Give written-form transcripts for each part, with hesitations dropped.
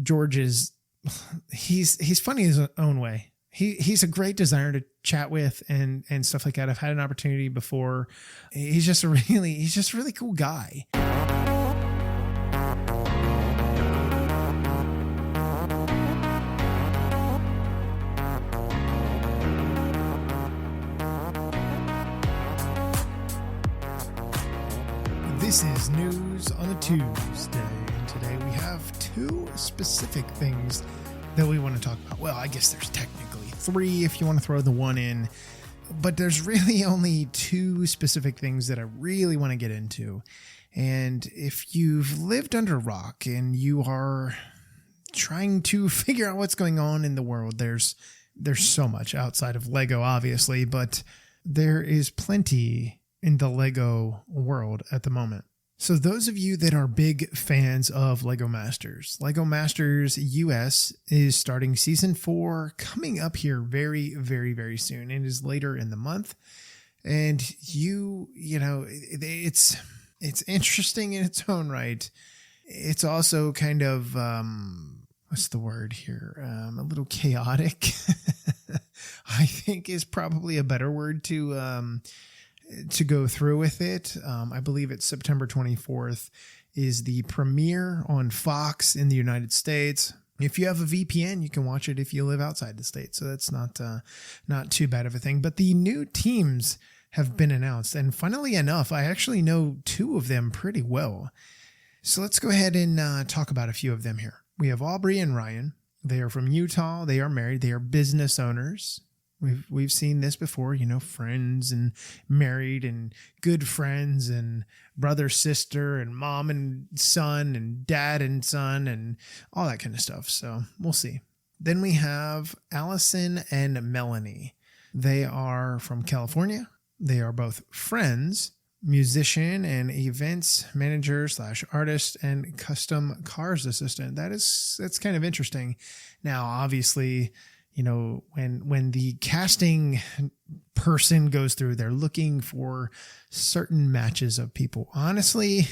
George he's funny in his own way. He's a great designer to chat with and stuff like that. I've had an opportunity before. He's just a really cool guy. This is News on a Tuesday, and today we have two specific things that we want to talk about. Well, I guess there's technically three if you want to throw the one in, but there's really only two specific things that I really want to get into. And if you've lived under a rock and you are trying to figure out what's going on in the world, there's so much outside of Lego, obviously, but there is plenty in the Lego world at the moment. So those of you that are big fans of Lego Masters US is starting season 4 coming up here very, very, very soon. It is later in the month. And you know, it's interesting in its own right. It's also kind of, what's the word here? A little chaotic, I think is probably a better word to go through with it. I believe it's September 24th is the premiere on Fox in the United States. If you have a VPN, you can watch it if you live outside the state. So that's not too bad of a thing. But the new teams have been announced. And funnily enough, I actually know two of them pretty well. So let's go ahead and talk about a few of them here. We have Aubrey and Ryan. They are from Utah. They are married. They are business owners. We've seen this before, you know, friends and married and good friends and brother, sister and mom and son and dad and son and all that kind of stuff. So we'll see. Then we have Allison and Melanie. They are from California. They are both friends, musician and events manager / artist and custom cars assistant. That's kind of interesting. Now, obviously, you know, when the casting person goes through, they're looking for certain matches of people. Honestly,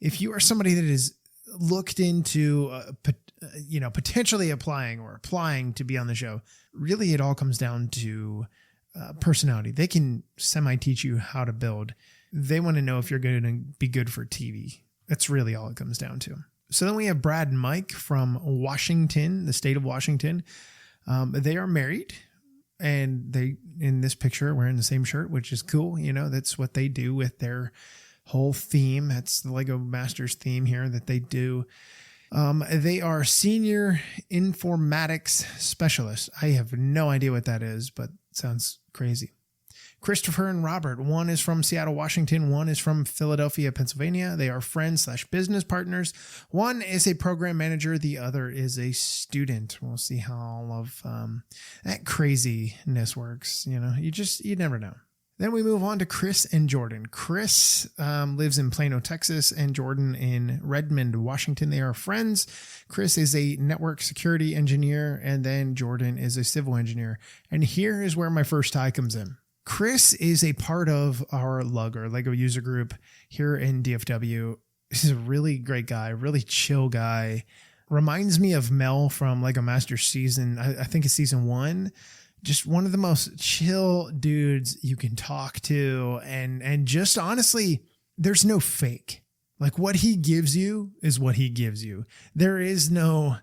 if you are somebody that is looked into, potentially applying to be on the show, really it all comes down to personality. They can semi-teach you how to build. They want to know if you're going to be good for TV. That's really all it comes down to. So then we have Brad and Mike from Washington, the state of Washington. They are married, and they, in this picture, wearing the same shirt, which is cool. You know, that's what they do with their whole theme. That's the Lego Masters theme here that they do. They are senior informatics specialists. I have no idea what that is, but it sounds crazy. Christopher and Robert, one is from Seattle, Washington. One is from Philadelphia, Pennsylvania. They are friends / business partners. One is a program manager. The other is a student. We'll see how all of that craziness works. You know, you never know. Then we move on to Chris and Jordan. Chris lives in Plano, Texas, and Jordan in Redmond, Washington. They are friends. Chris is a network security engineer, and then Jordan is a civil engineer. And here is where my first tie comes in. Chris is a part of our LUG, or Lego user group here in DFW. He's a really great guy, really chill guy. Reminds me of Mel from Lego Masters season, I think it's season 1. Just one of the most chill dudes you can talk to. And just honestly, there's no fake. Like what he gives you is what he gives you. There is no,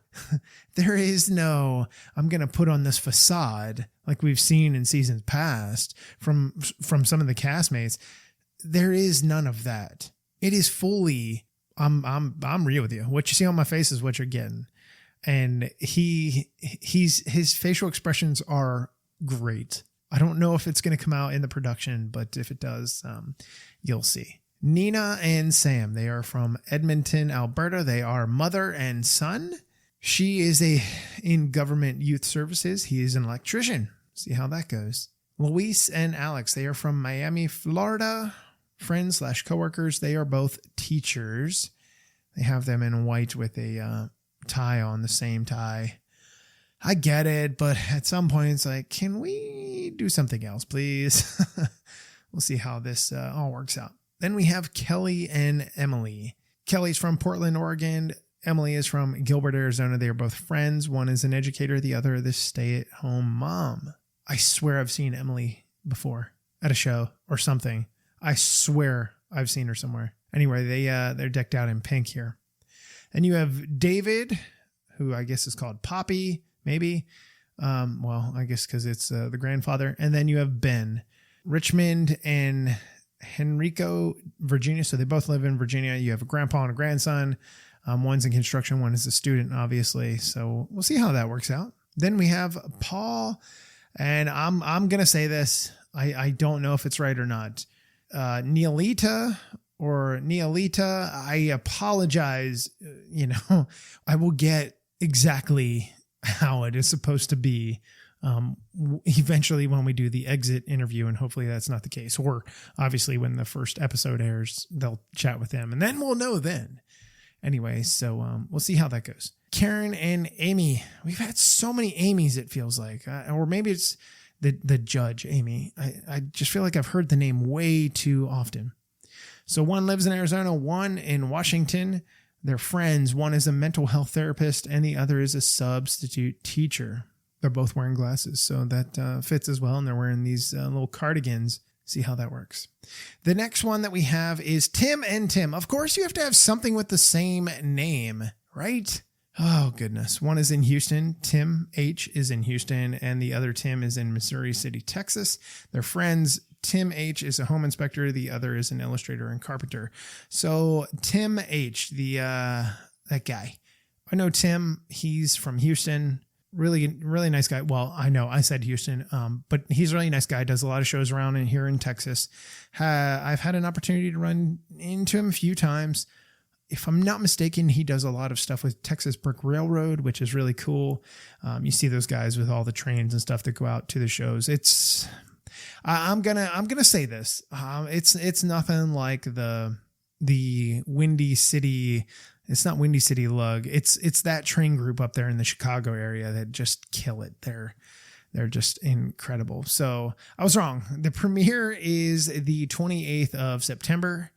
I'm going to put on this facade like we've seen in seasons past from some of the castmates. There is none of that. It is fully, I'm real with you. What you see on my face is what you're getting. And his facial expressions are great. I don't know if it's going to come out in the production, but if it does, you'll see. Nina and Sam, they are from Edmonton, Alberta. They are mother and son. She is in government youth services. He is an electrician. See how that goes. Luis and Alex, they are from Miami, Florida. Friends / coworkers. They are both teachers. They have them in white with a tie on, the same tie. I get it, but at some point it's like, can we do something else, please? We'll see how this all works out. Then we have Kelly and Emily. Kelly's from Portland, Oregon. Emily is from Gilbert, Arizona. They are both friends. One is an educator. The other is the stay-at-home mom. I swear I've seen Emily before at a show or something. I swear I've seen her somewhere. Anyway, they're decked out in pink here. And you have David, who I guess is called Poppy, maybe. Well, I guess because it's the grandfather. And then you have Ben, Richmond, and Henrico, Virginia. So they both live in Virginia. You have a grandpa and a grandson. One's in construction. One is a student, obviously. So we'll see how that works out. Then we have Paul, and I'm going to say this. I don't know if it's right or not. Neolita or Neolita. I apologize. I will get exactly how it is supposed to be eventually when we do the exit interview, and hopefully that's not the case. Or obviously when the first episode airs, they'll chat with them, and then we'll know then. Anyway, so we'll see how that goes. Karen and Amy. We've had so many Amy's, it feels like. Or maybe it's the judge, Amy. I just feel like I've heard the name way too often. So one lives in Arizona, one in Washington. They're friends. One is a mental health therapist, and the other is a substitute teacher. They're both wearing glasses, so that fits as well. And they're wearing these little cardigans. See how that works. The next one that we have is Tim and Tim. Of course, you have to have something with the same name, right? Oh, goodness. One is in Houston. Tim H. is in Houston, and the other Tim is in Missouri City, Texas. They're friends. Tim H. is a home inspector. The other is an illustrator and carpenter. So Tim H., that guy. I know Tim. He's from Houston. Really, really nice guy. Well, I know I said Houston, but he's a really nice guy. Does a lot of shows around here in Texas. I've had an opportunity to run into him a few times. If I'm not mistaken, he does a lot of stuff with Texas Brick Railroad, which is really cool. You see those guys with all the trains and stuff that go out to the shows. I'm gonna say this. It's nothing like the Windy City. It's not Windy City Lug. It's that train group up there in the Chicago area that just kill it. They're just incredible. So I was wrong. The premiere is the 28th of September.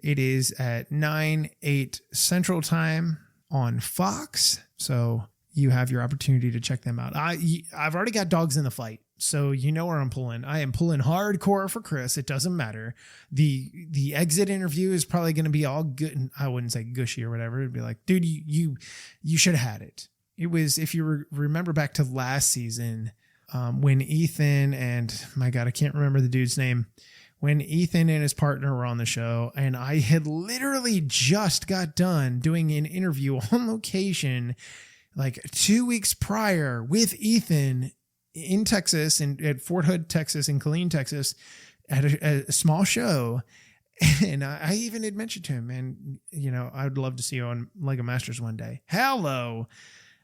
It is at 9/8 Central Time on Fox. So you have your opportunity to check them out. I've already got dogs in the fight. So you know where I'm pulling. I am pulling hardcore for Chris. It doesn't matter. The exit interview is probably going to be all good. And I wouldn't say gushy or whatever. It'd be like, dude, you should have had it. It was, if you remember back to last season, when Ethan and my God, I can't remember the dude's name. When Ethan and his partner were on the show, and I had literally just got done doing an interview on location like 2 weeks prior with Ethan in Texas and at Fort Hood, Texas, and Killeen, Texas, at a small show. And I even had mentioned to him, man, I'd love to see you on Lego Masters one day. Hello.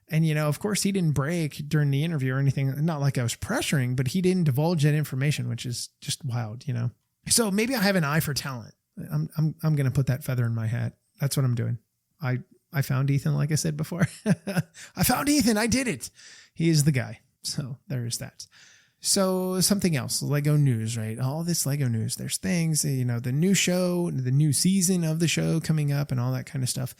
And, of course he didn't break during the interview or anything. Not like I was pressuring, but he didn't divulge that information, which is just wild, So maybe I have an eye for talent. I'm going to put that feather in my hat. That's what I'm doing. I found Ethan, like I said before. I found Ethan. I did it. He is the guy. So there's that. So something else, Lego news, right? All this Lego news. There's things, the new show, the new season of the show coming up and all that kind of stuff.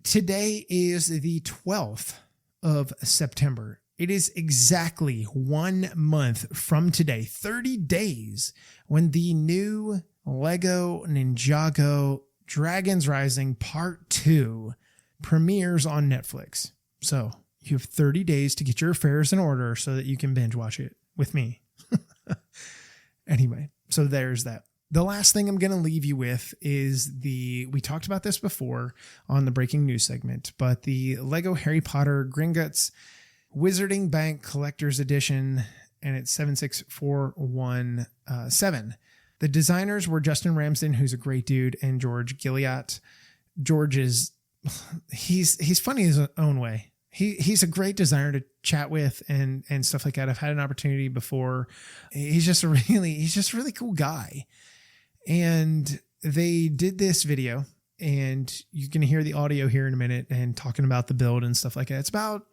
Today is the 12th of September. It is exactly 1 month from today, 30 days, when the new Lego Ninjago Dragons Rising Part 2 premieres on Netflix. So you have 30 days to get your affairs in order so that you can binge watch it with me. Anyway, so there's that. The last thing I'm going to leave you with is we talked about this before on the breaking news segment, but the Lego Harry Potterer Gringotts Wizarding Bank Collector's Edition, and it's 76417. The designers were Justin Ramsden, who's a great dude, and George Gilliatt. George he's funny in his own way. He's a great designer to chat with and stuff like that. I've had an opportunity before. He's just a really cool guy. And they did this video, and you're going to hear the audio here in a minute and talking about the build and stuff like that. It's about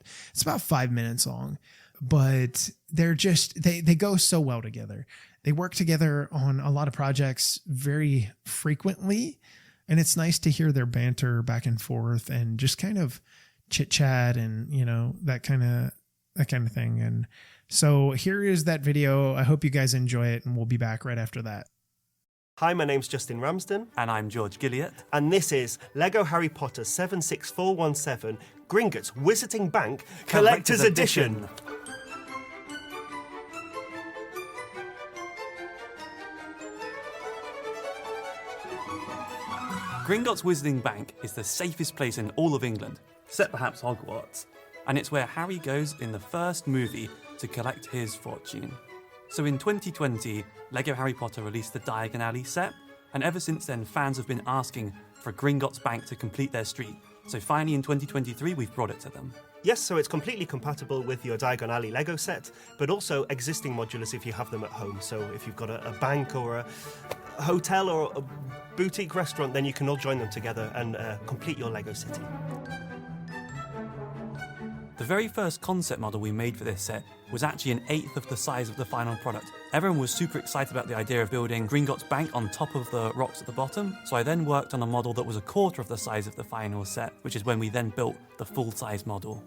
5 minutes long, but they're just, they go so well together. They work together on a lot of projects very frequently. And it's nice to hear their banter back and forth and just kind of chit chat and, you know, that kind of thing. And so here is that video. I hope you guys enjoy it, and we'll be back right after that. Hi, my name's Justin Ramsden. And I'm George Gilliatt. And this is LEGO Harry Potter 76417 Gringotts Wizarding Bank Collector's Edition. Gringotts Wizarding Bank is the safest place in all of England, except perhaps Hogwarts. And it's where Harry goes in the first movie to collect his fortune. So in 2020, LEGO Harry Potter released the Diagon Alley set, and ever since then fans have been asking for Gringotts Bank to complete their street. So finally in 2023 we've brought it to them. Yes, so it's completely compatible with your Diagon Alley Lego set, but also existing modulars if you have them at home. So if you've got a bank or a hotel or a boutique restaurant, then you can all join them together and complete your Lego city. The very first concept model we made for this set was actually an eighth of the size of the final product. Everyone was super excited about the idea of building Gringotts Bank on top of the rocks at the bottom, so I then worked on a model that was a quarter of the size of the final set, which is when we then built the full-size model.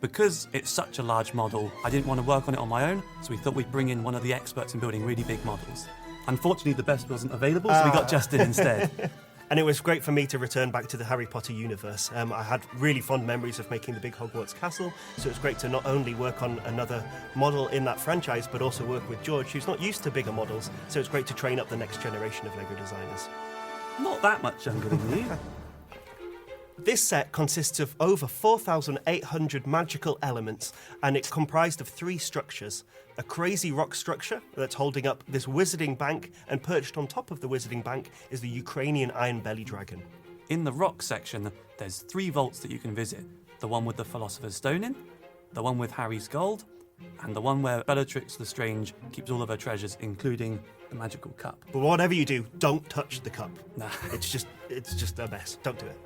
Because it's such a large model, I didn't want to work on it on my own, so we thought we'd bring in one of the experts in building really big models. Unfortunately, the best wasn't available, so we got Justin instead. And it was great for me to return back to the Harry Potter universe. I had really fond memories of making the big Hogwarts castle, so it's great to not only work on another model in that franchise, but also work with George, who's not used to bigger models, so it's great to train up the next generation of LEGO designers. Not that much younger than you. This set consists of over 4,800 magical elements, and it's comprised of 3 structures. A crazy rock structure that's holding up this wizarding bank, and perched on top of the wizarding bank is the Ukrainian Iron Belly Dragon. In the rock section, there's 3 vaults that you can visit. The one with the Philosopher's Stone in, the one with Harry's gold, and the one where Bellatrix Lestrange keeps all of her treasures, including the magical cup. But whatever you do, don't touch the cup. Nah. It's just a mess. Don't do it.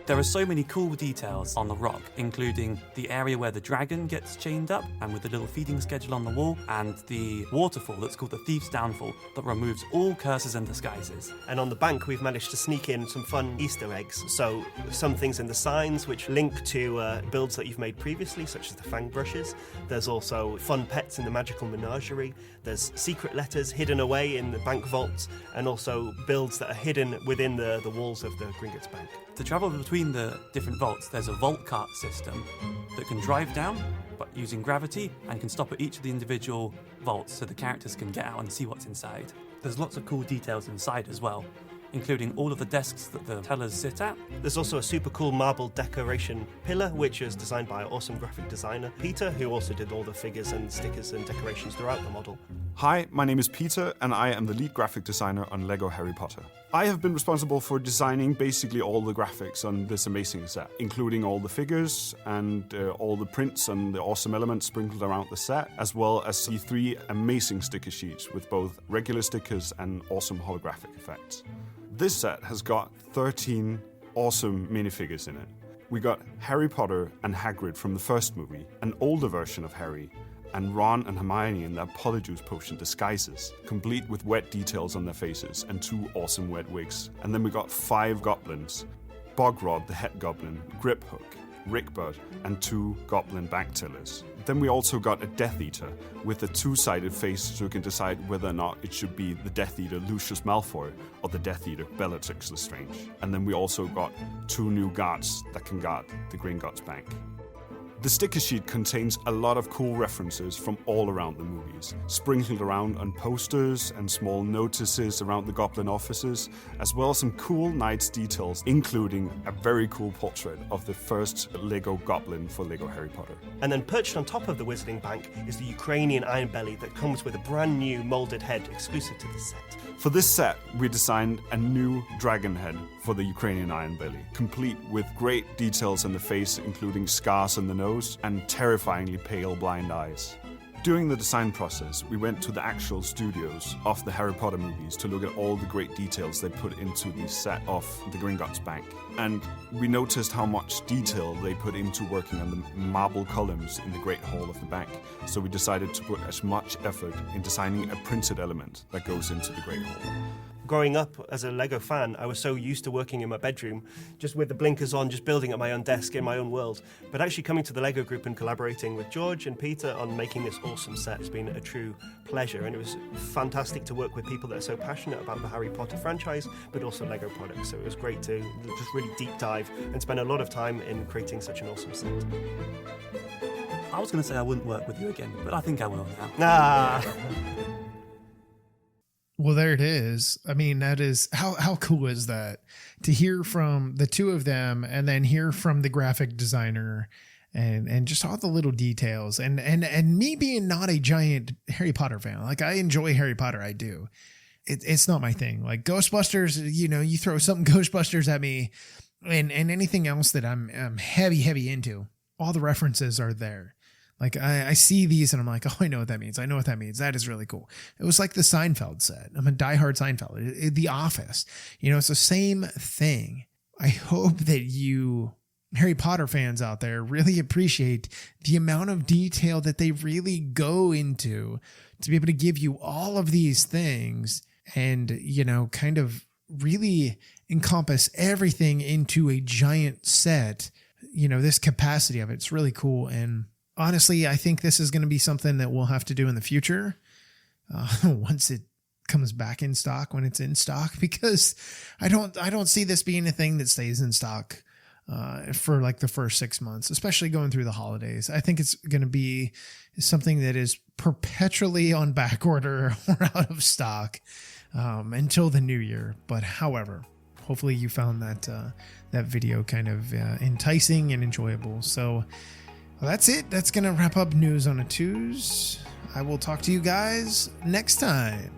There are so many cool details on the rock, including the area where the dragon gets chained up and with the little feeding schedule on the wall, and the waterfall that's called the Thief's Downfall that removes all curses and disguises. And on the bank we've managed to sneak in some fun Easter eggs. So some things in the signs which link to builds that you've made previously, such as the fang brushes. There's also fun pets in the magical menagerie. There's secret letters hidden away in the bank vaults, and also builds that are hidden within the walls of the Gringotts Bank. To travel between the different vaults, there's a vault cart system that can drive down, but using gravity, and can stop at each of the individual vaults so the characters can get out and see what's inside. There's lots of cool details inside as well, including all of the desks that the tellers sit at. There's also a super cool marble decoration pillar, which is designed by our awesome graphic designer, Peter, who also did all the figures and stickers and decorations throughout the model. Hi, my name is Peter, and I am the lead graphic designer on LEGO Harry Potter. I have been responsible for designing basically all the graphics on this amazing set, including all the figures and all the prints and the awesome elements sprinkled around the set, as well as the 3 amazing sticker sheets with both regular stickers and awesome holographic effects. This set has got 13 awesome minifigures in it. We got Harry Potter and Hagrid from the first movie, an older version of Harry, and Ron and Hermione in their Polyjuice Potion disguises, complete with wet details on their faces and 2 awesome wet wigs. And then we got 5 goblins: Bogrod the head goblin, Griphook, Rickbird, and 2 goblin bank tellers. Then we also got a Death Eater with a 2-sided face, so you can decide whether or not it should be the Death Eater Lucius Malfoy or the Death Eater Bellatrix Lestrange. And then we also got 2 new guards that can guard the Gringotts Bank. The sticker sheet contains a lot of cool references from all around the movies, sprinkled around on posters and small notices around the Goblin offices, as well as some cool Knights details, including a very cool portrait of the first Lego Goblin for Lego Harry Potter. And then perched on top of the Wizarding Bank is the Ukrainian Iron Belly that comes with a brand new moulded head exclusive to the set. For this set, we designed a new dragon head for the Ukrainian Iron Belly, complete with great details on the face, including scars on the nose and terrifyingly pale blind eyes. During the design process, we went to the actual studios of the Harry Potter movies to look at all the great details they put into the set of the Gringotts Bank. And we noticed how much detail they put into working on the marble columns in the Great Hall of the bank. So we decided to put as much effort in designing a printed element that goes into the Great Hall. growing up as a Lego fan, I was so used to working in my bedroom, just with the blinkers on, just building at my own desk in my own world. But actually coming to the Lego group and collaborating with George and Peter on making this awesome set has been a true pleasure. And it was fantastic to work with people that are so passionate about the Harry Potter franchise, but also Lego products. So it was great to just really deep dive and spend a lot of time in creating such an awesome set. I was going to say I wouldn't work with you again, but I think I will now. Ah. Well, there it is. I mean, that is how cool is that to hear from the two of them and then hear from the graphic designer and just all the little details and me being not a giant Harry Potter fan. Like, I enjoy Harry Potter. I do. It's not my thing. Like Ghostbusters, you know, you throw something Ghostbusters at me and anything else that I'm heavy into, all the references are there. Like I see these and I'm like, oh, I know what that means. I know what that means. That is really cool. It was like the Seinfeld set. I'm a diehard Seinfeld. The Office, you know, it's the same thing. I hope that you Harry Potter fans out there really appreciate the amount of detail that they really go into to be able to give you all of these things and, you know, kind of really encompass everything into a giant set. You know, this capacity of it's really cool. And honestly, I think this is going to be something that we'll have to do in the future once it comes back in stock, when it's in stock, because I don't see this being a thing that stays in stock for like the first 6 months, especially going through the holidays. I think it's going to be something that is perpetually on back order or out of stock until the new year. But however, hopefully you found that video kind of enticing and enjoyable. So well, that's it. That's going to wrap up news on a Tues. I will talk to you guys next time.